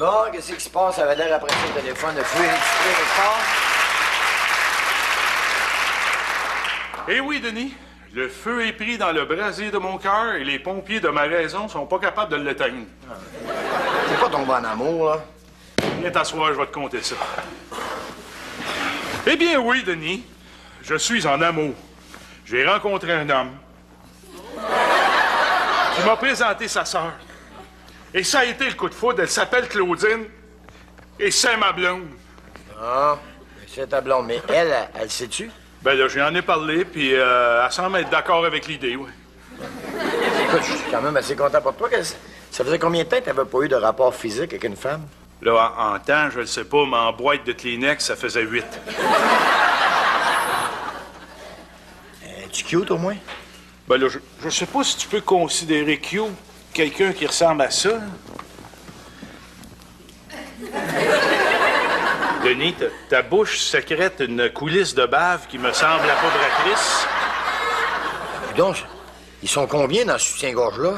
Bon, qu'est-ce qui se passe? Ça avait l'air après ça le téléphone de feu illustré quelque part. Eh oui, Denis. Le feu est pris dans le brasier de mon cœur et les pompiers de ma raison sont pas capables de l'éteindre. T'es pas tombé en amour, là? Viens t'asseoir, je vais te conter ça. Eh bien oui, Denis. Je suis en amour. J'ai rencontré un homme qui m'a présenté sa sœur. Et ça a été le coup de foudre. Elle s'appelle Claudine et c'est ma blonde. Ah, c'est ta blonde. Mais elle sait-tu? Ben là, j'en ai parlé, puis elle semble être d'accord avec l'idée, oui. Écoute, je suis quand même assez content pour toi. Ça faisait combien de temps que t'avais pas eu de rapport physique avec une femme? Là, en temps, je le sais pas, mais en boîte de Kleenex, ça faisait 8. Es-tu cute, au moins? Ben là, je sais pas si tu peux considérer cute quelqu'un qui ressemble à ça. Denis, ta bouche sécrète une coulisse de bave qui me semble appauvratrice. Donc, ils sont combien dans ce soutien-gorge-là?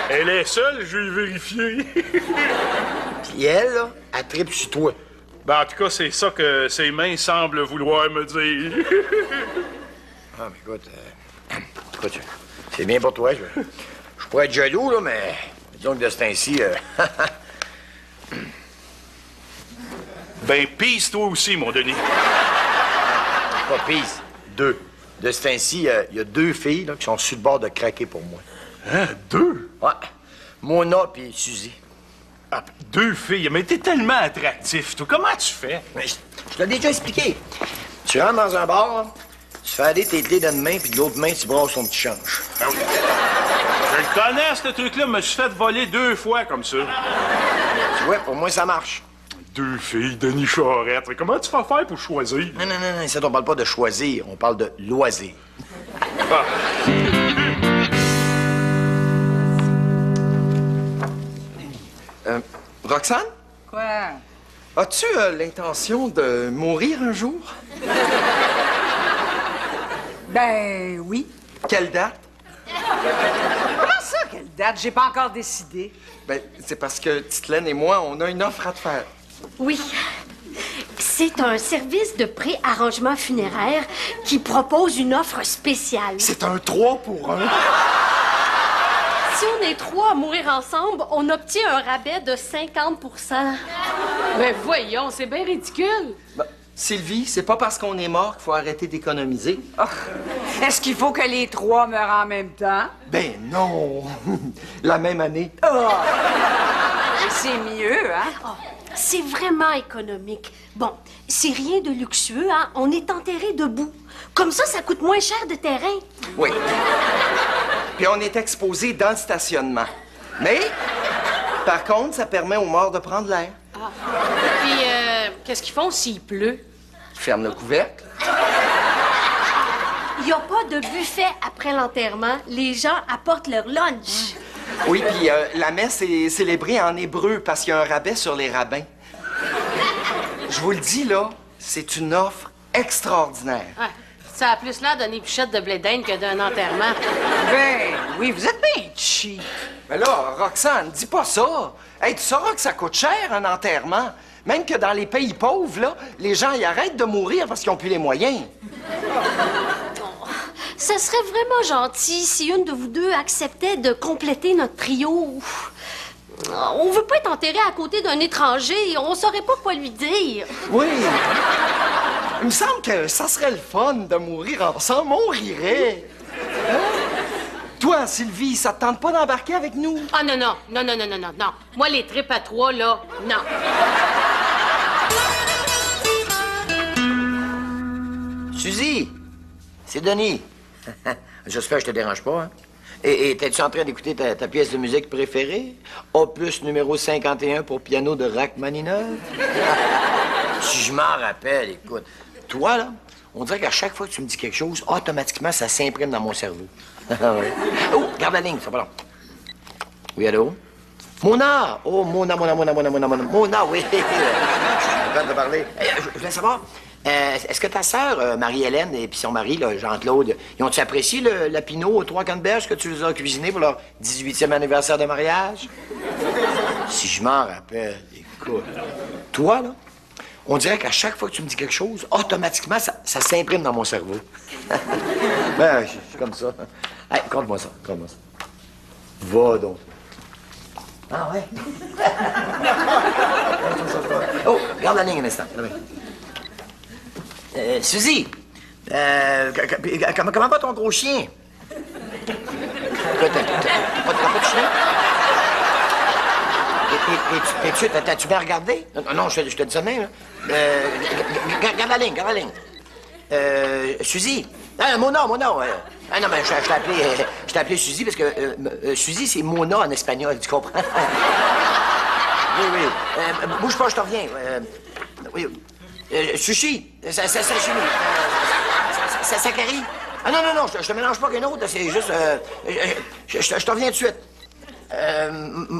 Elle est seule, je vais vérifier. Puis elle, là, elle tripe sur toi. Ben, en tout cas, c'est ça que ses mains semblent vouloir me dire. Ah, mais écoute, c'est bien pour toi. Je pourrais être jaloux, là, mais disons que de ce temps-ci... Ben, pisse toi aussi, mon Denis. Pas pisse, 2. De ce temps-ci, il y a 2 filles là, qui sont sur le bord de craquer pour moi. Hein, 2? Ouais. Mona puis Suzy. Ah, 2 filles, mais t'es tellement attractif, toi. Comment tu fais? Mais je te l'ai déjà expliqué. Tu rentres dans un bar, là, tu fais aller tes clés d'une main, puis de l'autre main, tu brasses ton petit change. Ah oui. Je le connais, ce truc-là. Je me suis fait voler 2 fois comme ça. Tu vois, pour moi, ça marche. 2 filles, Denis Charette. Comment tu vas faire pour choisir? Non, ça, on parle pas de choisir, on parle de loisir. Ah. Roxane? Quoi? As-tu l'intention de mourir un jour? Ben oui. Quelle date? Comment ça, quelle date? J'ai pas encore décidé. Ben, c'est parce que Titelaine et moi, on a une offre à te faire. Oui. C'est un service de pré-arrangement funéraire qui propose une offre spéciale. C'est un 3 pour 1. Si on est 3 à mourir ensemble, on obtient un rabais de 50 Ben voyons, c'est bien ridicule. Ben, Sylvie, c'est pas parce qu'on est mort qu'il faut arrêter d'économiser. Oh. Est-ce qu'il faut que les 3 meurent en même temps? Ben non! La même année. Oh. C'est mieux, hein? Oh, c'est vraiment économique. Bon, c'est rien de luxueux, hein? On est enterré debout. Comme ça coûte moins cher de terrain. Oui. Puis on est exposé dans le stationnement. Mais, par contre, ça permet aux morts de prendre l'air. Puis, qu'est-ce qu'ils font s'il pleut? Ils ferment le couvercle. Il n'y a pas de buffet après l'enterrement. Les gens apportent leur lunch. Oui, puis la messe est célébrée en hébreu parce qu'il y a un rabais sur les rabbins. Je vous le dis, là, c'est une offre extraordinaire. Ouais, ça a plus l'air d'une épuchette de blé d'Inde que d'un enterrement. Ben oui, vous êtes bien cheap. Mais là, Roxane, dis pas ça. Hey, tu sauras que ça coûte cher, un enterrement. Même que dans les pays pauvres, là, les gens y arrêtent de mourir parce qu'ils n'ont plus les moyens. Ça serait vraiment gentil si une de vous deux acceptait de compléter notre trio. On veut pas être enterré à côté d'un étranger. On saurait pas quoi lui dire. Oui. Il me semble que ça serait le fun de mourir ensemble. On rirait. Hein? Toi, Sylvie, ça te tente pas d'embarquer avec nous? Ah non. Moi, les tripes à 3, là, non. Suzy, c'est Denis. J'espère que je te dérange pas, hein? Et t'es-tu en train d'écouter ta pièce de musique préférée? Opus numéro 51 pour piano de Rachmaninov? Si je m'en rappelle, écoute. Toi, là, on dirait qu'à chaque fois que tu me dis quelque chose, automatiquement, ça s'imprime dans mon cerveau. Ouais. Oh, garde la ligne, ça va long. Oui, allô? Mona! Oh, Mona, oui. Je suis content de parler. Je voulais savoir, est-ce que ta sœur, Marie-Hélène, et puis son mari, là, Jean-Claude, ils ont-tu apprécié le pinot aux 3 canneberges que tu les as cuisiné pour leur 18e anniversaire de mariage? Si je m'en rappelle, écoute. Toi, là, on dirait qu'à chaque fois que tu me dis quelque chose, automatiquement, ça s'imprime dans mon cerveau. Ben, je suis comme ça. Hey, compte-moi ça, compte-moi ça. Va donc. Ah ouais? Oh, garde la ligne un instant. Suzy, comment va ton gros chien? T'as pas de chien? T'as-tu bien regardé? Non, je te dis ça de même, là. Garde la ligne, garde la ligne. Suzy. Ah, Mona. Ah non, mais je t'ai appelé Suzy parce que Suzy, c'est Mona en espagnol, tu comprends? Oui. Bouge pas, je te reviens. Oui. Sushi. Sacari. Ah non, je te mélange pas qu'un autre, c'est juste... je te reviens tout de suite.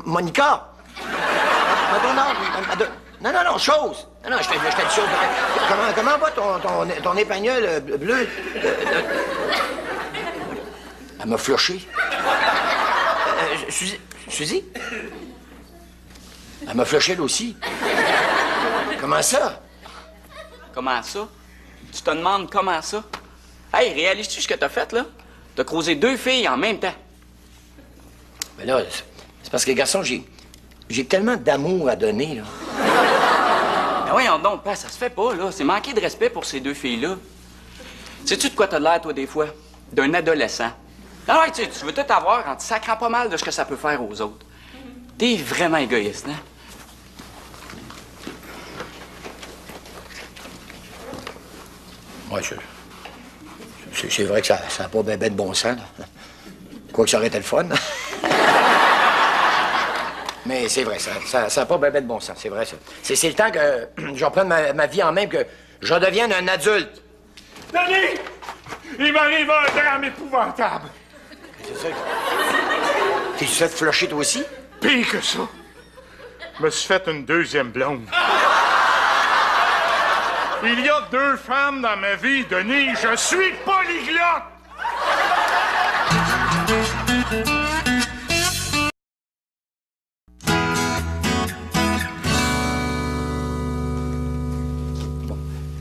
Monica. Non, chose. Non, je t'ai dit chose. Comment va ton épagnol bleu? Elle m'a flushé. Suzy? Elle m'a flushé, elle aussi. Comment ça? Comment ça? Tu te demandes comment ça? Hey, réalises-tu ce que t'as fait, là? T'as croisé 2 filles en même temps. Mais là, c'est parce que, garçon, j'ai tellement d'amour à donner, là. Ben voyons donc, ça se fait pas, là. C'est manquer de respect pour ces 2 filles-là. Sais-tu de quoi t'as l'air, toi, des fois? D'un adolescent. Alors, tu veux tout avoir en te sacrant pas mal de ce que ça peut faire aux autres. T'es vraiment égoïste, hein? Ouais, c'est vrai que ça n'a pas bien de bon sens, là. Quoi que ça aurait été le fun. Mais c'est vrai, ça n'a pas bien de bon sens, c'est vrai, ça. C'est le temps que je reprenne ma vie en main, que je devienne un adulte. Denis! Il m'arrive un drame épouvantable. C'est ça. T'es-tu fait flusher, toi aussi? Pire que ça. Je me suis fait une 2e blonde. Il y a 2 femmes dans ma vie, Denis. Je suis polyglotte.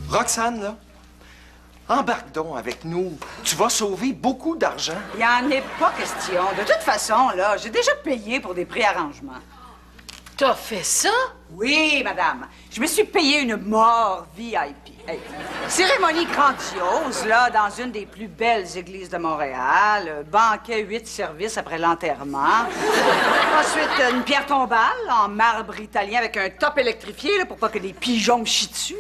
Roxane, là, embarque donc avec nous. Tu vas sauver beaucoup d'argent. Il n'y en est pas question. De toute façon, là, j'ai déjà payé pour des préarrangements. T'as fait ça? Oui, madame. Je me suis payé une mort VIP. Hey. Cérémonie grandiose, là, dans une des plus belles églises de Montréal. Banquet 8 services après l'enterrement. Ensuite, une pierre tombale en marbre italien avec un top électrifié, là, pour pas que des pigeons me chient dessus.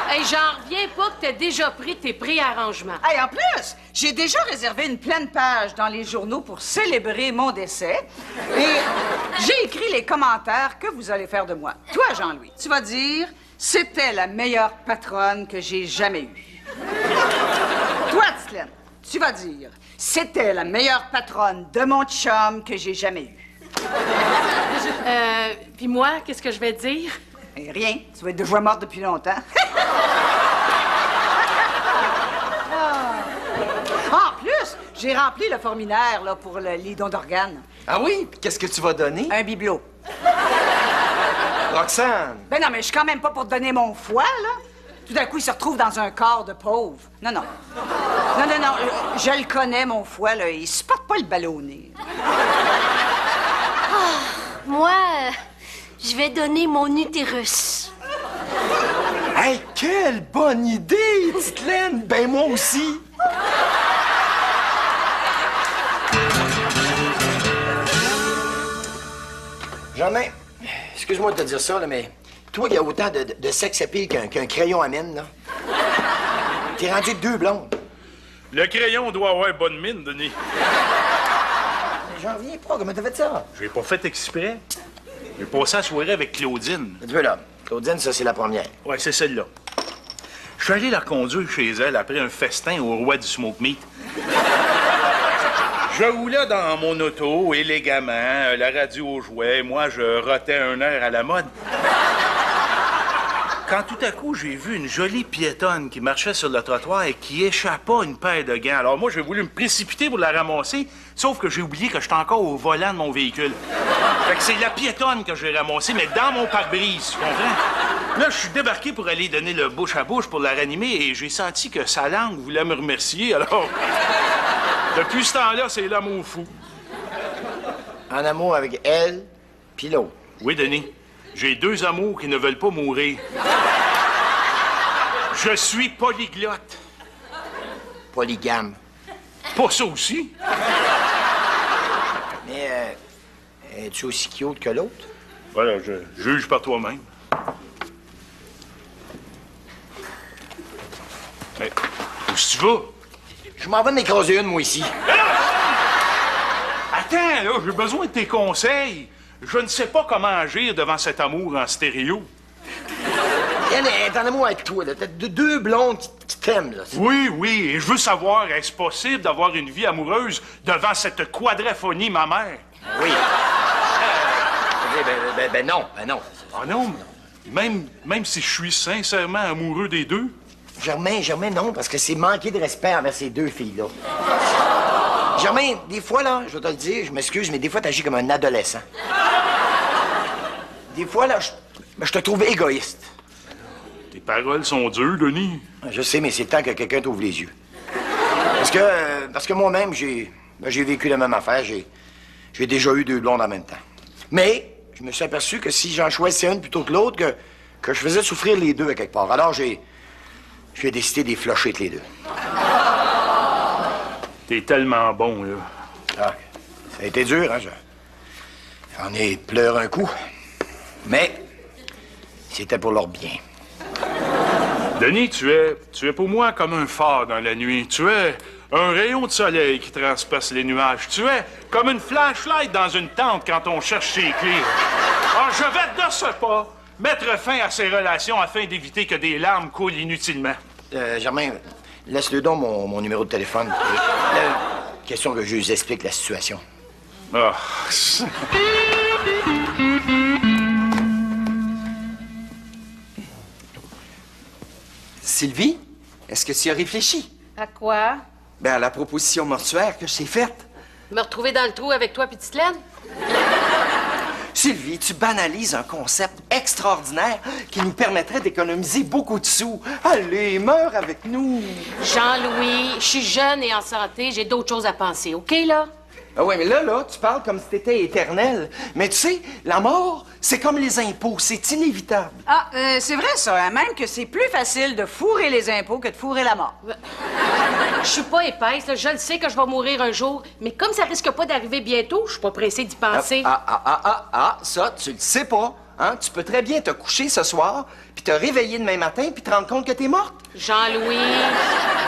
Hey, j'en reviens pas que t'as déjà pris tes préarrangements. Hey, en plus, j'ai déjà réservé une pleine page dans les journaux pour célébrer mon décès. Et j'ai écrit les commentaires que vous allez faire de moi. Toi, Jean-Louis, tu vas dire « C'était la meilleure patronne que j'ai jamais eue. » Toi, Titelaine, tu vas dire « C'était la meilleure patronne de mon chum que j'ai jamais eue. » Puis moi, qu'est-ce que je vais dire? Et rien, tu vas être déjà morte depuis longtemps. En plus, j'ai rempli le formulaire là, pour les dons d'organes. Ah oui? Puis qu'est-ce que tu vas donner? Un bibelot. Roxane! Ben non, mais je suis quand même pas pour donner mon foie, là. Tout d'un coup, il se retrouve dans un corps de pauvre. Non, je le connais, mon foie, là. Il se porte pas le ballonné. Moi, je vais donner mon utérus. Hey, quelle bonne idée, Titelaine! Ben, moi aussi! Germain, excuse-moi de te dire ça, là, mais toi qui as autant de sex appeal qu'un crayon à mine, là, t'es rendu 2 blondes. Le crayon doit avoir bonne mine, Denis. Mais j'en reviens pas, comment t'as fait ça? Je l'ai pas fait exprès. J'ai passé la soirée avec Claudine. Tu veux, là, Claudine, ça, c'est la première. Ouais, c'est celle-là. Je suis allé la reconduire chez elle après un festin au roi du smoke meat. Je roulais dans mon auto, élégamment, la radio jouait, moi, je rotais un air à la mode. quand tout à coup, j'ai vu une jolie piétonne qui marchait sur le trottoir et qui échappa une paire de gants. Alors moi, j'ai voulu me précipiter pour la ramasser, sauf que j'ai oublié que j'étais encore au volant de mon véhicule. Fait que c'est la piétonne que j'ai ramassée, mais dans mon pare-brise, tu comprends? Là, je suis débarqué pour aller donner le bouche à bouche pour la ranimer et j'ai senti que sa langue voulait me remercier, alors... Depuis ce temps-là, c'est l'amour fou. En amour avec elle, puis l'autre. Oui, Denis. J'ai 2 amours qui ne veulent pas mourir. Je suis polyglotte. Polygame. Pas ça aussi. Mais, es-tu aussi cute que l'autre? Voilà, je juge par toi-même. Hey, où est-ce que tu vas? Je m'en vais de m'écraser une, moi, ici. Attends, là, j'ai besoin de tes conseils. Je ne sais pas comment agir devant cet amour en stéréo. Elle est en amour avec toi, là. T'as 2 blondes qui t'aiment, là. Oui, oui, et je veux savoir, est-ce possible d'avoir une vie amoureuse devant cette quadriphonie, ma mère? Oui. Ben non. Ah non, même si je suis sincèrement amoureux des 2? Germain, non, parce que c'est manquer de respect envers ces 2 filles-là. Germain, des fois, là, je vais te le dire, je m'excuse, mais des fois, t'agis comme un adolescent. Des fois, là, je te trouve égoïste. Tes paroles sont dures, Denis. Je sais, mais c'est le temps que quelqu'un t'ouvre les yeux. Parce que moi-même, j'ai vécu la même affaire. J'ai déjà eu 2 blondes en même temps. Mais je me suis aperçu que si j'en choisissais une plutôt que l'autre, que je faisais souffrir les 2 à quelque part. Alors, j'ai décidé de les flusher les 2. T'es tellement bon, là. Ah, ça a été dur, hein? J'en ai pleuré un coup. Mais c'était pour leur bien. Denis, tu es pour moi comme un phare dans la nuit. Tu es un rayon de soleil qui transperce les nuages. Tu es comme une flashlight dans une tente quand on cherche ses clés. Alors, je vais de ce pas mettre fin à ces relations afin d'éviter que des larmes coulent inutilement. Germain, laisse-le donc mon numéro de téléphone. Question que je lui explique la situation. Ah. Sylvie, est-ce que tu y as réfléchi? À quoi? Ben, à la proposition mortuaire que je t'ai faite. Me retrouver dans le trou avec toi, petite laine? Sylvie, tu banalises un concept extraordinaire qui nous permettrait d'économiser beaucoup de sous. Allez, meurs avec nous. Jean-Louis, je suis jeune et en santé, j'ai d'autres choses à penser, OK, là? Ah ouais, mais là, tu parles comme si t'étais éternel. Mais tu sais, la mort, c'est comme les impôts, c'est inévitable. Ah, c'est vrai ça, hein? Même que c'est plus facile de fourrer les impôts que de fourrer la mort. Je suis pas épaisse, là. Je le sais que je vais mourir un jour, mais comme ça risque pas d'arriver bientôt, je suis pas pressée d'y penser. Ça, tu le sais pas. Hein? Tu peux très bien te coucher ce soir, puis te réveiller demain matin, puis te rendre compte que t'es morte. Jean-Louis...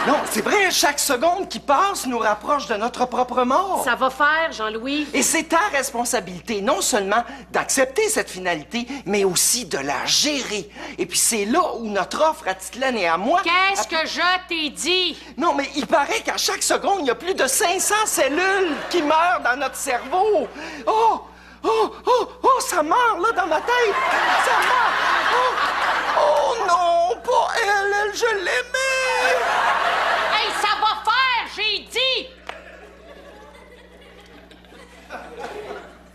Non, c'est vrai, chaque seconde qui passe nous rapproche de notre propre mort. Ça va faire, Jean-Louis. Et c'est ta responsabilité, non seulement d'accepter cette finalité, mais aussi de la gérer. Et puis c'est là où notre offre à Titelaine et à moi... Qu'est-ce que je t'ai dit? Non, mais il paraît qu'à chaque seconde, il y a plus de 500 cellules qui meurent dans notre cerveau. Oh, ça meurt, là, dans ma tête. Ça meurt. Oh non, pas elle, je l'aimais. Hey, ça va faire, j'ai dit!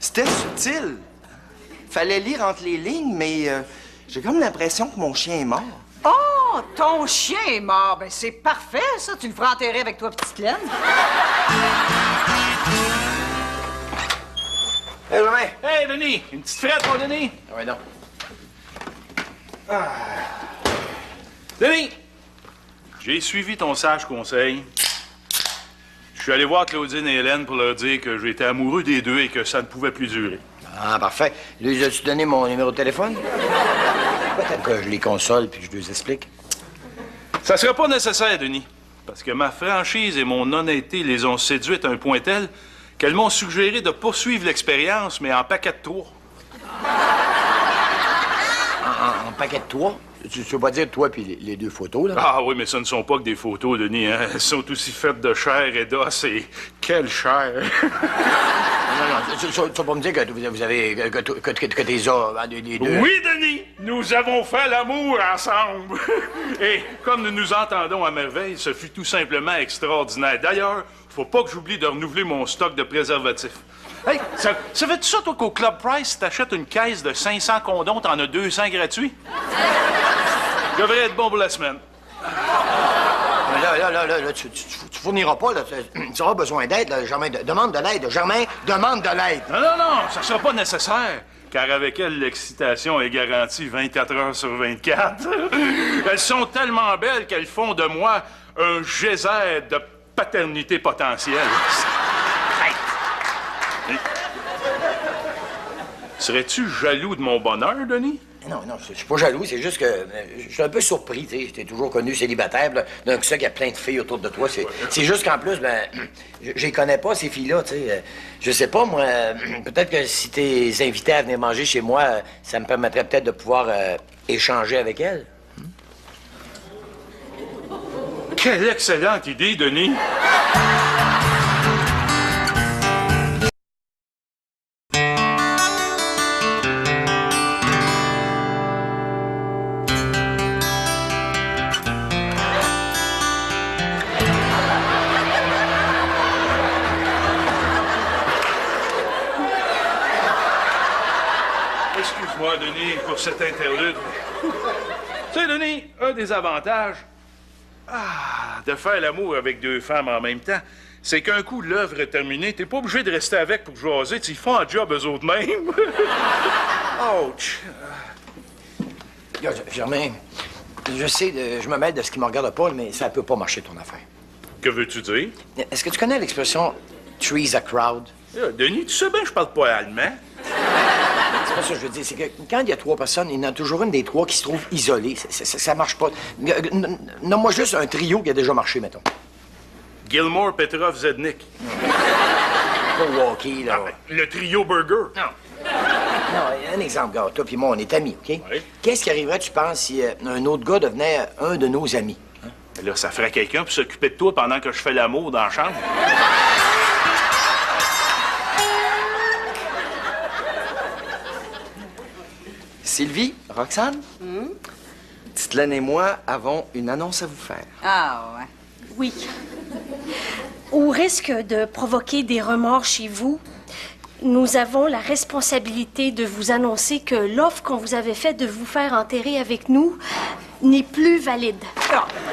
C'était subtil. Fallait lire entre les lignes, mais j'ai comme l'impression que mon chien est mort. Oh, ton chien est mort. Ben, c'est parfait, ça. Tu le feras enterrer avec toi, petite laine. Hé, Germain! Hey, Denis! Une petite frette, mon Denis! Ah ouais, non. Denis! J'ai suivi ton sage conseil. Je suis allé voir Claudine et Hélène pour leur dire que j'étais amoureux des 2 et que ça ne pouvait plus durer. Ah, parfait. Lui, as-tu donné mon numéro de téléphone? Peut-être que je les console puis je les explique. Ça serait pas nécessaire, Denis. Parce que ma franchise et mon honnêteté les ont séduites à un point tel qu'elles m'ont suggéré de poursuivre l'expérience, mais en paquet de 3. En paquet de 3? Tu veux pas dire toi puis les 2 photos, là? Ah oui, mais ce ne sont pas que des photos, Denis. Hein? Elles sont aussi faites de chair et d'os, et quelle chair! Non, tu vas pas me dire que vous avez... que t'es ça, les deux? Oui, Denis, nous avons fait l'amour ensemble. Et comme nous nous entendons à merveille, ce fut tout simplement extraordinaire. D'ailleurs, faut pas que j'oublie de renouveler mon stock de préservatifs. Hey, ça fait-tu ça, toi, qu'au Club Price, t'achètes une caisse de 500 condoms, t'en as 200 gratuits? Je devrais être bon pour la semaine. Là, tu fourniras pas, là. Tu auras besoin d'aide, là, Germain. Demande de l'aide, Germain. Demande de l'aide. Non, ça sera pas nécessaire. Car avec elle, l'excitation est garantie 24 heures sur 24. Elles sont tellement belles qu'elles font de moi un geyser de paternité potentielle. Hey. Serais-tu jaloux de mon bonheur, Denis? Non, je suis pas jaloux, c'est juste que je suis un peu surpris, tu sais. Je t'ai toujours connu célibataire, là. Donc, ça qu'il y a plein de filles autour de toi, c'est juste qu'en plus, je les connais pas, ces filles-là, tu sais. Je sais pas, moi, peut-être que si t'es invité à venir manger chez moi, ça me permettrait peut-être de pouvoir échanger avec elles. Quelle excellente idée, Denis! Excuse-moi, Denis, pour cet interlude. Tu sais, Denis, un des avantages de faire l'amour avec deux femmes en même temps, c'est qu'un coup l'œuvre est terminée, t'es pas obligé de rester avec pour jaser, ils font un job eux autres mêmes. Ouch! Germain, je sais, je me mêle de ce qui me regarde pas, mais ça peut pas marcher, ton affaire. Que veux-tu dire? Est-ce que tu connais l'expression « three's a crowd » ? Denis, tu sais bien que je parle pas allemand. C'est pas ça que je veux dire. C'est que quand il y a trois personnes, il y en a toujours une des trois qui se trouve isolée. Ça marche pas. Nomme-moi juste un trio qui a déjà marché, mettons. Gilmore, Petrov, Zednik. Pas Walkie, là. Le trio Burger. Non, un exemple, gars. Toi puis moi, on est amis, OK? Oui. Qu'est-ce qui arriverait, tu penses, si un autre gars devenait un de nos amis? Hein? Là, ça ferait quelqu'un pour s'occuper de toi pendant que je fais l'amour dans la chambre. Sylvie, Roxane, Titelaine et moi avons une annonce à vous faire. Ah, ouais. Oui. Au risque de provoquer des remords chez vous, nous avons la responsabilité de vous annoncer que l'offre qu'on vous avait faite de vous faire enterrer avec nous n'est plus valide.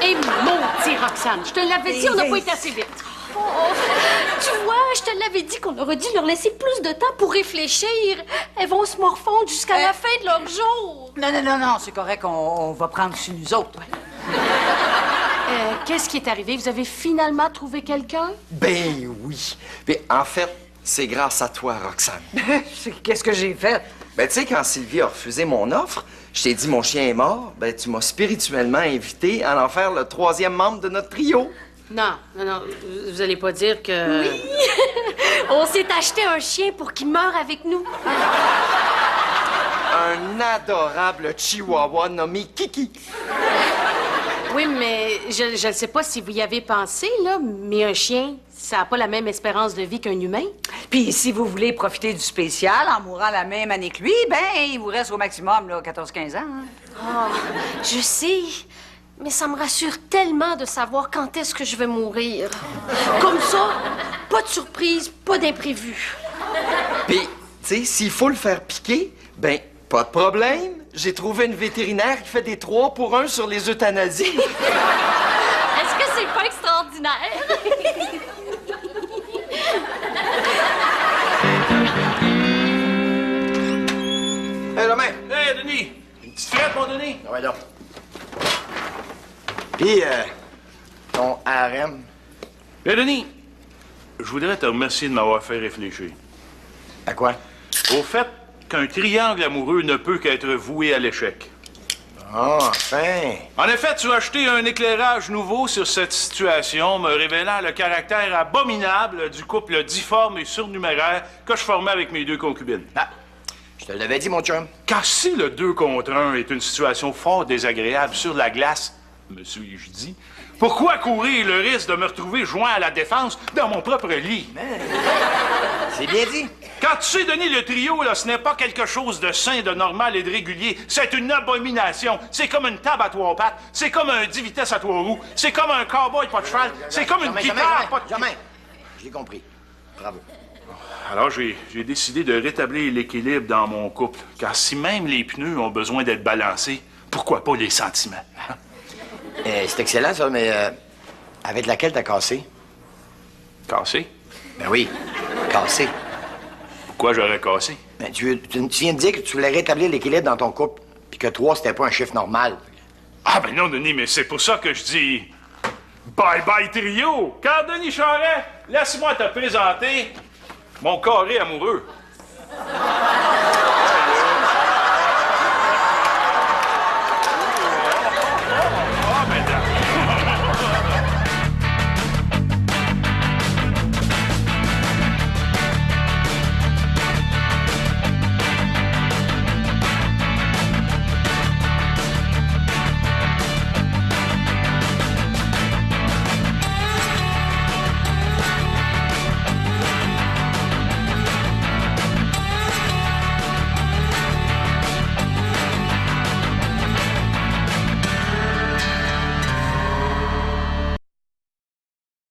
Et maudit, Roxane, je te l'avais dit, on n'a pas été assez vite. Oh, tu vois, je te l'avais dit qu'on aurait dû leur laisser plus de temps pour réfléchir. Elles vont se morfondre jusqu'à la fin de leur jour. Non, c'est correct, on va prendre sur nous autres. Qu'est-ce qui est arrivé? Vous avez finalement trouvé quelqu'un? Ben oui. Mais en fait, c'est grâce à toi, Roxane. Qu'est-ce que j'ai fait? Ben tu sais, quand Sylvie a refusé mon offre, je t'ai dit mon chien est mort, ben tu m'as spirituellement invité à en faire le troisième membre de notre trio. Non, vous allez pas dire que... Oui! On s'est acheté un chien pour qu'il meure avec nous. Un adorable chihuahua nommé Kiki. Oui, mais je ne sais pas si vous y avez pensé, là, mais un chien, ça n'a pas la même espérance de vie qu'un humain. Puis si vous voulez profiter du spécial en mourant la même année que lui, ben, il vous reste au maximum, là, 14-15 ans. Hein? Oh, je sais, mais ça me rassure tellement de savoir quand est-ce que je vais mourir. Comme ça, pas de surprise, pas d'imprévu. Puis, tu sais, s'il faut le faire piquer, ben, pas de problème. J'ai trouvé une vétérinaire qui fait des 3 pour 1 sur les euthanasies. Est-ce que c'est pas extraordinaire? Hé, Romain! Hé, Denis! Une petite frette, mon Denis? Ah ouais, donc. Puis, ton harem. Hé, Denis, je voudrais te remercier de m'avoir fait réfléchir. À quoi? Au fait qu'un triangle amoureux ne peut qu'être voué à l'échec. Ah, enfin! En effet, tu as acheté un éclairage nouveau sur cette situation, me révélant le caractère abominable du couple difforme et surnuméraire que je formais avec mes 2 concubines. Ah, je te l'avais dit, mon chum. Car si le 2 contre 1 est une situation fort désagréable sur la glace, me suis-je dit, pourquoi courir le risque de me retrouver joint à la défense dans mon propre lit? C'est bien dit. Quand tu sais, Denis, le trio, là, ce n'est pas quelque chose de sain, de normal et de régulier. C'est une abomination. C'est comme une table à 3 pattes. C'est comme un 10 vitesses à 3 roues. C'est comme un cow-boy pas de cheval. C'est comme une guitare pas de... Jamais. J'ai compris. Bravo. Alors, j'ai décidé de rétablir l'équilibre dans mon couple. Car si même les pneus ont besoin d'être balancés, pourquoi pas les sentiments? Hein? C'est excellent, ça, mais avec laquelle t'as cassé? Cassé? Ben oui, cassé. Pourquoi j'aurais cassé? Ben, tu viens de dire que tu voulais rétablir l'équilibre dans ton couple, puis que 3, c'était pas un chiffre normal. Ah, ben non, Denis, mais c'est pour ça que je dis... Bye-bye, trio! Car, Denis Charest, laisse-moi te présenter mon carré amoureux.